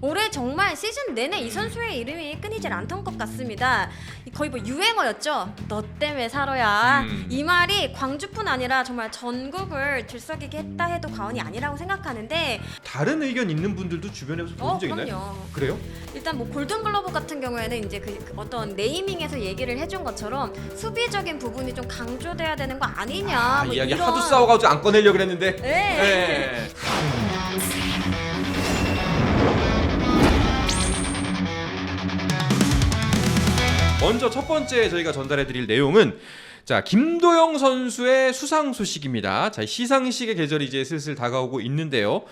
올해 정말 시즌 내내 이 선수의 이름이 끊이질 않던 것 같습니다. 거의 뭐 유행어였죠. 너 때문에 살아야. 이 말이 광주뿐 아니라 정말 전국을 들썩이게 했다 해도 과언이 아니라고 생각하는데 다른 의견 있는 분들도 주변에서 본 적 있나요? 그럼요. 그래요? 일단 뭐 골든글러브 같은 경우에는 이제 그 어떤 네이밍에서 얘기를 해준 것처럼 수비적인 부분이 좀 강조돼야 되는 거 아니냐. 뭐 이야기 이런... 하도 싸워가지고 안 꺼내려고 그랬는데. 네. 먼저 첫 번째 저희가 전달해드릴 내용은 자 김도영 선수의 수상 소식입니다. 자 시상식의 계절이 이제 슬슬 다가오고 있는데요.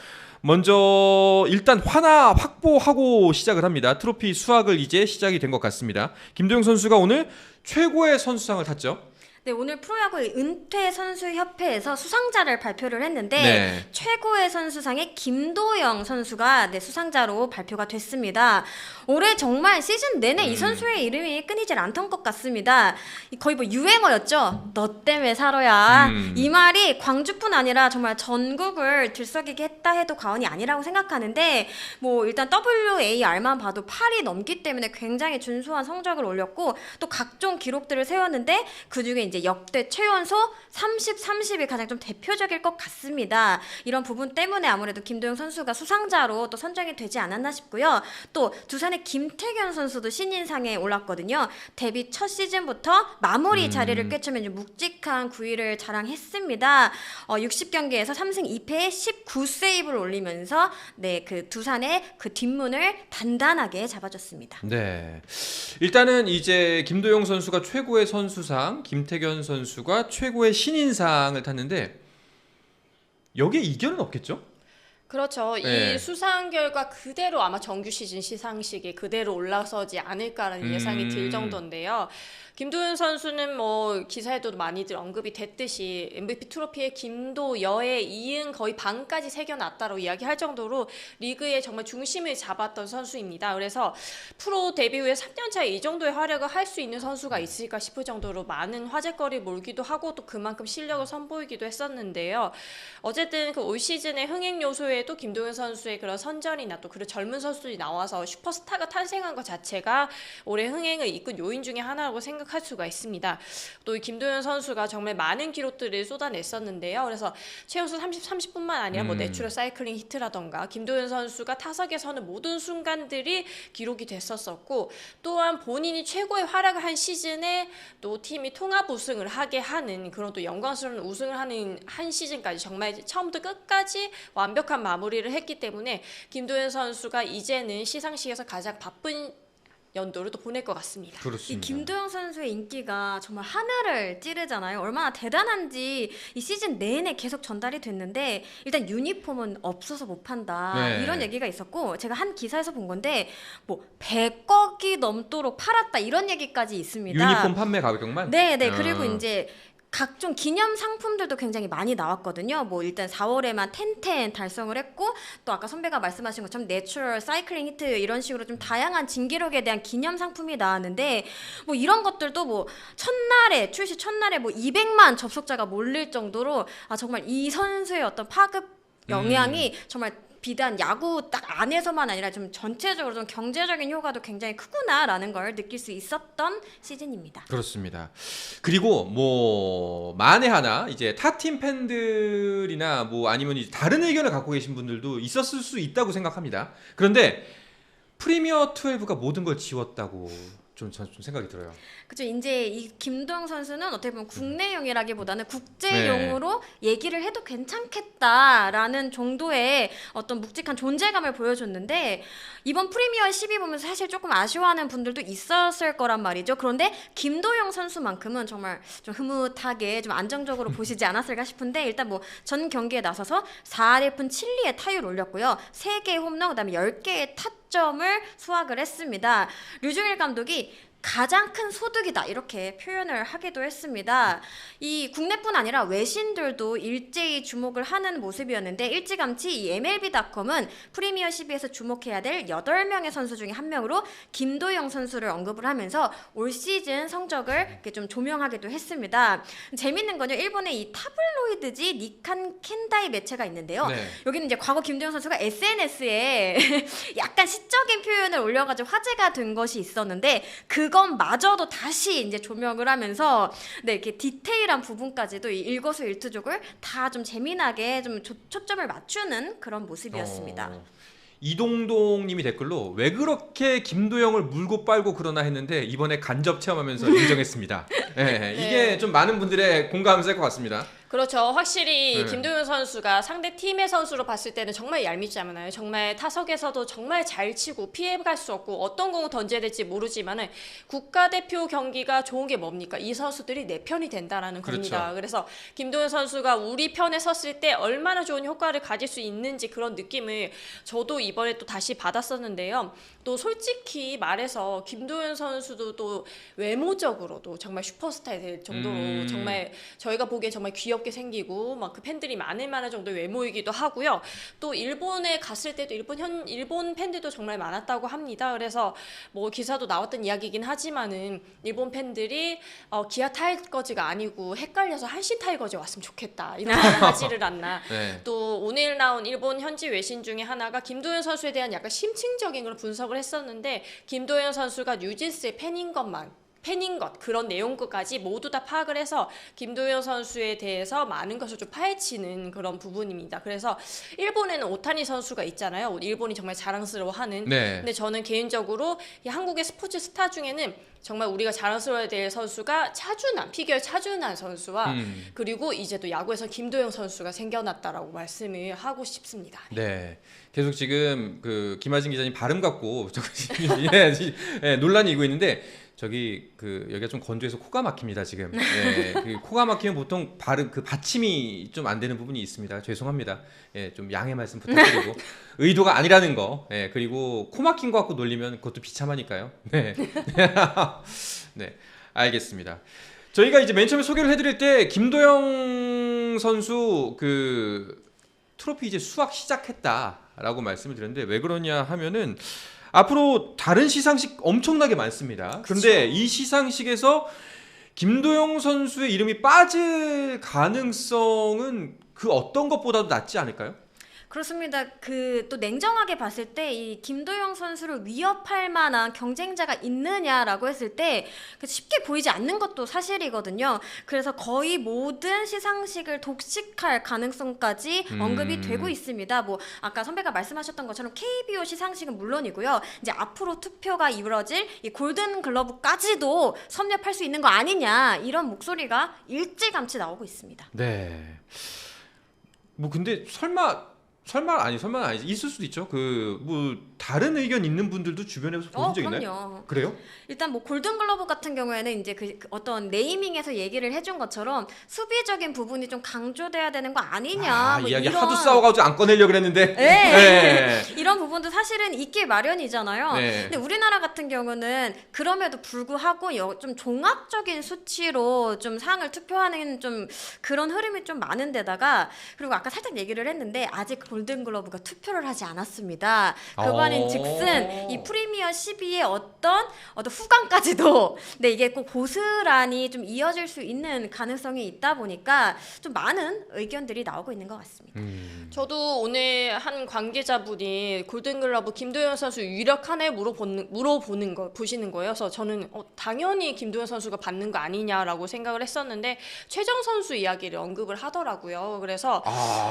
먼저 일단 하나 확보하고 시작을 합니다. 트로피 수확을 이제 시작이 된 것 같습니다. 김도영 선수가 오늘 최고의 선수상을 탔죠. 네, 오늘 프로야구 은퇴선수협회에서 수상자를 발표를 했는데 네. 최고의 선수상에 김도영 선수가 수상자로 발표가 됐습니다. 올해 정말 시즌 내내 이 선수의 이름이 끊이질 않던 것 같습니다. 거의 뭐 유행어였죠. 너 때문에 살아야. 이 말이 광주뿐 아니라 정말 전국을 들썩이게 했다 해도 과언이 아니라고 생각하는데 뭐 일단 WAR만 봐도 8이 넘기 때문에 굉장히 준수한 성적을 올렸고 또 각종 기록들을 세웠는데 그중에 이제 역대 최연소 30, 30이 가장 좀 대표적일 것 같습니다. 이런 부분 때문에 아무래도 김도영 선수가 수상자로 또 선정이 되지 않았나 싶고요. 또 두산의 김태견 선수도 신인상에 올랐거든요. 데뷔 첫 시즌부터 마무리 자리를 꿰차면서 묵직한 9위를 자랑했습니다. 60경기에서 3승 2패에 19세이브를 올리면서 네, 그 두산의 그 뒷문을 단단하게 잡아줬습니다. 네. 일단은 이제 김도영 선수가 최고의 선수상, 김태견 선수가 최고의 신인상을 탔는데 여기에 이견은 없겠죠? 그렇죠. 네. 이 수상 결과 그대로 아마 정규 시즌 시상식에 그대로 올라서지 않을까라는 예상이 들 정도인데요. 김도현 선수는 뭐 기사에도 많이들 언급이 됐듯이 MVP 트로피에 김도여에 이은 거의 반까지 새겨놨다고 이야기할 정도로 리그의 정말 중심을 잡았던 선수입니다. 그래서 프로 데뷔 후에 3년 차에 이 정도의 활약을 할 수 있는 선수가 있을까 싶을 정도로 많은 화제거리 몰기도 하고 또 그만큼 실력을 선보이기도 했었는데요. 어쨌든 그 올 시즌의 흥행 요소에도 김도현 선수의 그런 선전이나 또 그런 젊은 선수들이 나와서 슈퍼스타가 탄생한 것 자체가 올해 흥행을 이끈 요인 중에 하나라고 생각할 수가 있습니다. 또 김도현 선수가 정말 많은 기록들을 쏟아냈었는데요. 그래서 최연소 30뿐만 아니라 뭐 내추럴 사이클링 히트라던가 김도현 선수가 타석에 서는 모든 순간들이 기록이 됐었었고 또한 본인이 최고의 활약을 한 시즌에 또 팀이 통합 우승을 하게 하는 그런 또 영광스러운 우승을 하는 한 시즌까지 정말 처음부터 끝까지 완벽한 마무리를 했기 때문에 김도현 선수가 이제는 시상식에서 가장 바쁜 연도를 또 보낼 것 같습니다. 그렇습니다. 이 김도영 선수의 인기가 정말 하늘을 찌르잖아요. 얼마나 대단한지 이 시즌 내내 계속 전달이 됐는데 일단 유니폼은 없어서 못 판다. 네. 이런 얘기가 있었고 제가 한 기사에서 본 건데 뭐 100억이 넘도록 팔았다 이런 얘기까지 있습니다. 유니폼 판매 가격만? 네. 그리고 이제 각종 기념 상품들도 굉장히 많이 나왔거든요. 뭐 일단 4월에만 10 달성을 했고 또 아까 선배가 말씀하신 것처럼 내추럴 사이클링 히트 이런 식으로 좀 다양한 진기록에 대한 기념 상품이 나왔는데 뭐 이런 것들도 뭐 출시 첫날에 뭐 200만 접속자가 몰릴 정도로 정말 이 선수의 어떤 파급 영향이 정말 비단 야구 딱 안에서만 아니라 좀 전체적으로 좀 경제적인 효과도 굉장히 크구나라는 걸 느낄 수 있었던 시즌입니다. 그렇습니다. 그리고 뭐 만에 하나 이제 타팀 팬들이나 뭐 아니면 이제 다른 의견을 갖고 계신 분들도 있었을 수 있다고 생각합니다. 그런데 프리미어 12가 모든 걸 지웠다고 좀 생각이 들어요. 그죠. 이제 이 김도영 선수는 어떻게 보면 국내용이라기보다는 국제용으로 얘기를 해도 괜찮겠다라는 정도의 어떤 묵직한 존재감을 보여줬는데 이번 프리미어 12 보면서 사실 조금 아쉬워하는 분들도 있었을 거란 말이죠. 그런데 김도영 선수만큼은 정말 좀 흐뭇하게 좀 안정적으로 보시지 않았을까 싶은데 일단 뭐 전 경기에 나서서 4할푼 7리의 타율 올렸고요. 3개의 홈런 그다음에 10개의 타점을 수확을 했습니다. 류중일 감독이 가장 큰 소득이다 이렇게 표현을 하기도 했습니다. 이 국내뿐 아니라 외신들도 일제히 주목을 하는 모습이었는데 일찌감치 이 MLB.com은 프리미어 12에서 주목해야 될 8명의 선수 중에 한 명으로 김도영 선수를 언급을 하면서 올 시즌 성적을 이렇게 좀 조명하기도 했습니다. 재밌는 건요. 일본의 이 타블로이드지 니칸 켄다이 매체가 있는데요. 네. 여기는 이제 과거 김도영 선수가 SNS에 약간 시적인 표현을 올려가지고 화제가 된 것이 있었는데 그것마저도 다시 이제 조명을 하면서 네, 이렇게 디테일한 부분까지도 이 일거수일투족을 다 좀 재미나게 좀 초점을 맞추는 그런 모습이었습니다. 이동동님이 댓글로 왜 그렇게 김도영을 물고 빨고 그러나 했는데 이번에 간접 체험하면서 인정했습니다. 네, 이게 좀 많은 분들의 공감을 것 같습니다. 그렇죠. 확실히 네. 김도영 선수가 상대 팀의 선수로 봤을 때는 정말 얄밉지 않아요. 정말 타석에서도 정말 잘 치고 피해갈 수 없고 어떤 공을 던져야 될지 모르지만은 국가대표 경기가 좋은 게 뭡니까? 이 선수들이 내 편이 된다라는 겁니다. 그렇죠. 그래서 김도영 선수가 우리 편에 섰을 때 얼마나 좋은 효과를 가질 수 있는지 그런 느낌을 저도 이번에 또 다시 받았었는데요. 또 솔직히 말해서 김도영 선수도 또 외모적으로도 정말 슈퍼스타이 될 정도로 정말 저희가 보기에 정말 귀엽게 생기고 막 그 팬들이 많을 만한 정도의 외모이기도 하고요. 또 일본에 갔을 때도 일본 팬들도 정말 많았다고 합니다. 그래서 뭐 기사도 나왔던 이야기이긴 하지만은 일본 팬들이 기아 타이거즈가 아니고 헷갈려서 한신 타이거즈 왔으면 좋겠다 이런 말을 하지를 않나. 네. 또 오늘 나온 일본 현지 외신 중에 하나가 김도현 선수에 대한 약간 심층적인 그런 분석을 했었는데 김도현 선수가 뉴진스의 팬인 것 그런 내용까지 모두 다 파악을 해서 김도영 선수에 대해서 많은 것을 좀 파헤치는 그런 부분입니다. 그래서 일본에는 오타니 선수가 있잖아요. 일본이 정말 자랑스러워하는. 네. 근데 저는 개인적으로 이 한국의 스포츠 스타 중에는 정말 우리가 자랑스러워야 될 선수가 피겨 차준환 선수와 그리고 이제 또 야구에서 김도영 선수가 생겨났다라고 말씀을 하고 싶습니다. 네. 계속 지금 그 김하진 기자님 발음 갖고 논란이 일고 있는데 저기 그 여기가 좀 건조해서 코가 막힙니다 지금. 예, 그 코가 막히면 보통 발음 그 받침이 좀 안 되는 부분이 있습니다. 죄송합니다. 예, 좀 양해 말씀 부탁드리고 의도가 아니라는 거. 예, 그리고 코 막힌 거 갖고 놀리면 그것도 비참하니까요. 네, 네, 알겠습니다. 저희가 이제 맨 처음에 소개를 해드릴 때 김도영 선수 그 트로피 이제 수확 시작했다라고 말씀을 드렸는데 왜 그러냐 하면은. 앞으로 다른 시상식 엄청나게 많습니다. 그런데 이 시상식에서 김도영 선수의 이름이 빠질 가능성은 그 어떤 것보다도 낮지 않을까요? 그렇습니다. 그 또 냉정하게 봤을 때 이 김도영 선수를 위협할 만한 경쟁자가 있느냐라고 했을 때 쉽게 보이지 않는 것도 사실이거든요. 그래서 거의 모든 시상식을 독식할 가능성까지 언급이 되고 있습니다. 뭐 아까 선배가 말씀하셨던 것처럼 KBO 시상식은 물론이고요. 이제 앞으로 투표가 이루어질 이 골든 글러브까지도 섭렵할 수 있는 거 아니냐 이런 목소리가 일찌감치 나오고 있습니다. 네. 뭐 근데 설마 아니지 있을 수도 있죠. 그 뭐 다른 의견 있는 분들도 주변에서 본 적 있나요? 그럼요. 그래요? 일단 뭐 골든글러브 같은 경우에는 이제 그 어떤 네이밍에서 얘기를 해준 것처럼 수비적인 부분이 좀 강조돼야 되는 거 아니냐. 뭐 이야기 이런, 하도 싸워가지고 안 꺼내려고 그랬는데. 네. 이런 부분도 사실은 있기 마련이잖아요. 네. 근데 우리나라 같은 경우는 그럼에도 불구하고 좀 종합적인 수치로 좀 상을 투표하는 좀 그런 흐름이 좀 많은 데다가 그리고 아까 살짝 얘기를 했는데 아직 골든글러브가 투표를 하지 않았습니다. 그거는 즉슨 이 프리미어 12의 어떤 후광까지도 네 이게 꼭 고스란히 좀 이어질 수 있는 가능성이 있다 보니까 좀 많은 의견들이 나오고 있는 것 같습니다. 저도 오늘 한 관계자분이 골든글러브 김도영 선수 유력하네 보시는 거예요. 그래서 저는 당연히 김도영 선수가 받는 거 아니냐라고 생각을 했었는데 최정 선수 이야기를 언급을 하더라고요. 그래서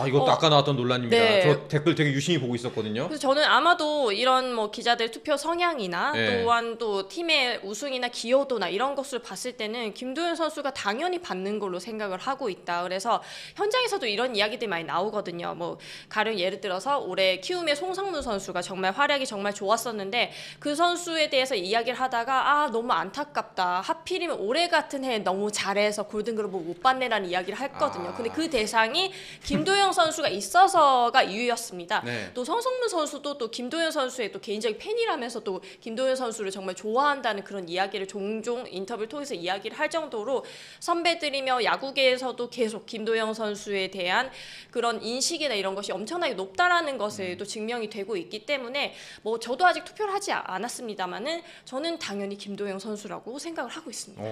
이것도 아까 나왔던 논란입니다. 네. 저 댓글 되게 유심히 보고 있었거든요. 그래서 저는 아마도 이런 뭐 기자들 투표 성향이나 네. 또한 또 팀의 우승이나 기여도나 이런 것을 봤을 때는 김도현 선수가 당연히 받는 걸로 생각을 하고 있다. 그래서 현장에서도 이런 이야기들이 많이 나오거든요. 뭐 가령 예를 들어서 올해 키움의 송상문 선수가 정말 활약이 정말 좋았었는데 그 선수에 대해서 이야기를 하다가 너무 안타깝다. 하필이면 올해 같은 해에 너무 잘해서 골든글러브 못 받네라는 이야기를 했거든요. 근데 그 대상이 김도영 선수가 있어서가 이유였습니다. 네. 또 성성문 선수도 또 김도현 선수의 또 개인적인 팬이라면서 또 김도현 선수를 정말 좋아한다는 그런 이야기를 종종 인터뷰를 통해서 이야기를 할 정도로 선배들이며 야구계에서도 계속 김도영 선수에 대한 그런 인식이나 이런 것이 엄청나게 높다라는 것을 또 증명이 되고 있기 때문에 뭐 저도 아직 투표를 하지 않았습니다만은 저는 당연히 김도영 선수라고 생각을 하고 있습니다.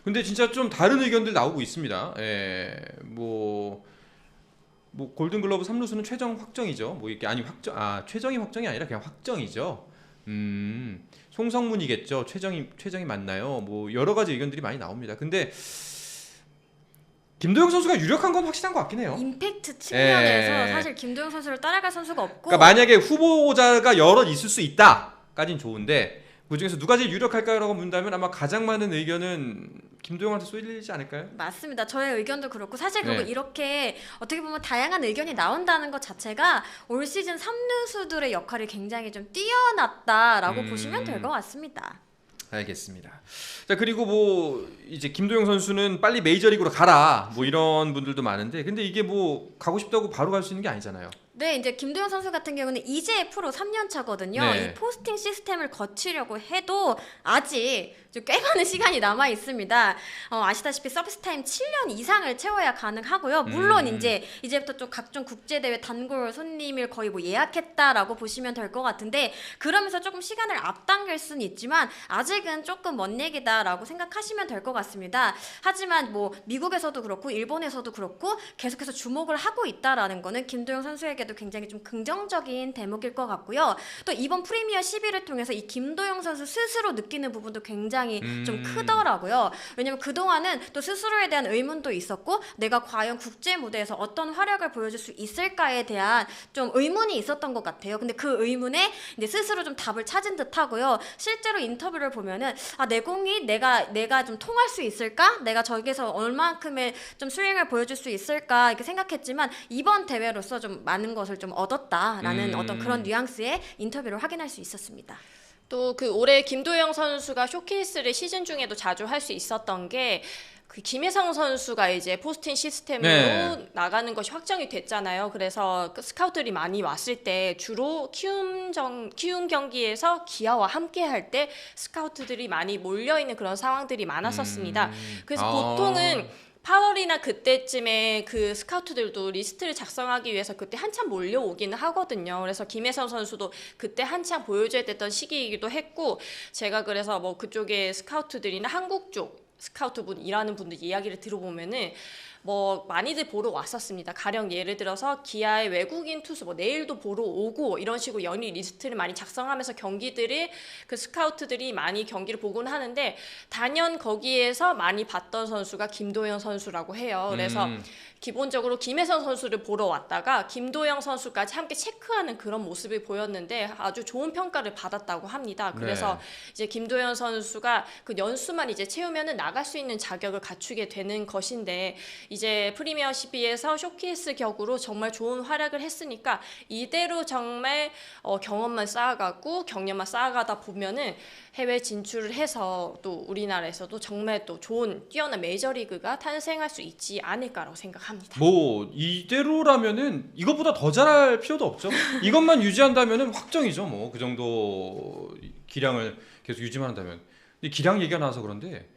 근데 진짜 좀 다른 의견들 나오고 있습니다. 예, 뭐 골든글러브 3루수는 최정 확정이죠. 뭐 이렇게 아니 최정이 확정이 아니라 그냥 확정이죠. 송성문이겠죠. 최정이 맞나요? 뭐 여러 가지 의견들이 많이 나옵니다. 근데 김도영 선수가 유력한 건 확실한 것 같긴 해요. 임팩트 측면에서 예. 사실 김도영 선수를 따라갈 선수가 없고 그러니까 만약에 후보자가 여럿 있을 수 있다까진 좋은데 그 중에서 누가 제일 유력할까요라고 묻는다면 아마 가장 많은 의견은 김도영한테 쏠리지 않을까요? 맞습니다. 저의 의견도 그렇고 사실 그리고 네. 이렇게 어떻게 보면 다양한 의견이 나온다는 것 자체가 올 시즌 3루수들의 역할이 굉장히 좀 뛰어났다라고 보시면 될 것 같습니다. 알겠습니다. 자, 그리고 뭐 이제 김도영 선수는 빨리 메이저리그로 가라 뭐 이런 분들도 많은데 근데 이게 뭐 가고 싶다고 바로 갈 수 있는 게 아니잖아요. 네, 이제 김도영 선수 같은 경우는 이제 프로 3년 차거든요. 네. 이 포스팅 시스템을 거치려고 해도 아직 좀 꽤 많은 시간이 남아 있습니다. 아시다시피 서비스 타임 7년 이상을 채워야 가능하고요. 물론 이제부터 좀 각종 국제 대회 단골 손님을 거의 뭐 예약했다라고 보시면 될 것 같은데 그러면서 조금 시간을 앞당길 수는 있지만 아직은 조금 먼 얘기다라고 생각하시면 될 것 같습니다. 하지만 뭐 미국에서도 그렇고 일본에서도 그렇고 계속해서 주목을 하고 있다라는 거는 김도영 선수에게도 굉장히 좀 긍정적인 대목일 것 같고요. 또 이번 프리미어 11을 통해서 이 김도영 선수 스스로 느끼는 부분도 굉장히 좀 크더라고요. 왜냐면 그동안은 또 스스로에 대한 의문도 있었고 내가 과연 국제 무대에서 어떤 활약을 보여줄 수 있을까에 대한 좀 의문이 있었던 것 같아요. 근데 그 의문에 이제 스스로 좀 답을 찾은 듯하고요. 실제로 인터뷰를 보면은 내 공이 내가 좀 통할 수 있을까? 내가 저기서 얼만큼의 좀 스윙을 보여줄 수 있을까? 이렇게 생각했지만 이번 대회로서 좀 많은 것을 좀 얻었다라는 어떤 그런 뉘앙스의 인터뷰를 확인할 수 있었습니다. 또 그 올해 김도영 선수가 쇼케이스를 시즌 중에도 자주 할 수 있었던 게 그 김혜성 선수가 이제 포스팅 시스템으로 네. 나가는 것이 확정이 됐잖아요. 그래서 그 스카우트들이 많이 왔을 때 주로 키움 경기에서 기아와 함께 할 때 스카우트들이 많이 몰려 있는 그런 상황들이 많았었습니다. 그래서 보통은 8월이나 그때쯤에 그 스카우트들도 리스트를 작성하기 위해서 그때 한참 몰려오기는 하거든요. 그래서 김혜성 선수도 그때 한참 보여줘야 됐던 시기이기도 했고 제가 그래서 뭐 그쪽에 스카우트들이나 한국 쪽 스카우트분 일하는 분들 이야기를 들어보면은 뭐 많이들 보러 왔었습니다. 가령 예를 들어서 기아의 외국인 투수 뭐 내일도 보러 오고 이런 식으로 연일 리스트를 많이 작성하면서 경기들을 그 스카우트들이 많이 경기를 보곤 하는데 단연 거기에서 많이 봤던 선수가 김도영 선수라고 해요. 그래서 기본적으로 김혜성 선수를 보러 왔다가 김도영 선수까지 함께 체크하는 그런 모습을 보였는데 아주 좋은 평가를 받았다고 합니다. 그래서 이제 김도영 선수가 그 연수만 이제 채우면은 나갈 수 있는 자격을 갖추게 되는 것인데 이제 프리미어 12에서 쇼케이스 격으로 정말 좋은 활약을 했으니까 이대로 정말 경험만 쌓아가고 경력만 쌓아가다 보면은 해외 진출을 해서 또 우리나라에서도 정말 또 좋은 뛰어난 메이저리그가 탄생할 수 있지 않을까라고 생각합니다. 뭐 이대로라면은 이것보다 더 잘할 필요도 없죠. 이것만 유지한다면은 확정이죠. 뭐 그 정도 기량을 계속 유지만 한다면. 근데 기량 얘기가 나와서 그런데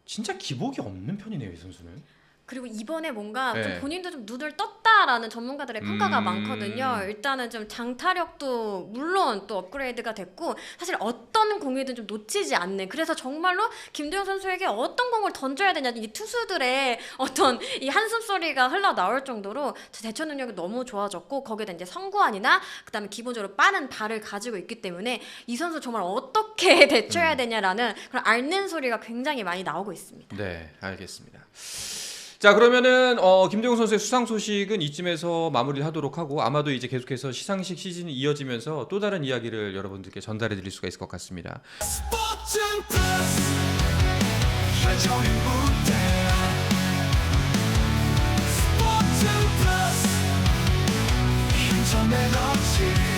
진짜 기복이 없는 편이네요, 이 선수는. 그리고 이번에 뭔가 네. 좀 본인도 좀 눈을 떴다라는 전문가들의 평가가 많거든요. 일단은 좀 장타력도 물론 또 업그레이드가 됐고 사실 어떤 공이든 좀 놓치지 않는 그래서 정말로 김도영 선수에게 어떤 공을 던져야 되냐 이 투수들의 어떤 이 한숨 소리가 흘러나올 정도로 대처 능력이 너무 좋아졌고 거기에다 이제 선구안이나 그다음에 기본적으로 빠른 발을 가지고 있기 때문에 이 선수 정말 어떻게 대처해야 되냐라는 그런 앓는 소리가 굉장히 많이 나오고 있습니다. 네, 알겠습니다. 자, 그러면은 김도영 선수의 수상 소식은 이쯤에서 마무리를 하도록 하고 아마도 이제 계속해서 시상식 시즌이 이어지면서 또 다른 이야기를 여러분들께 전달해 드릴 수가 있을 것 같습니다. 스포츠는 플러스 한정의 무대 스포츠는 플러스 힘좀 에너지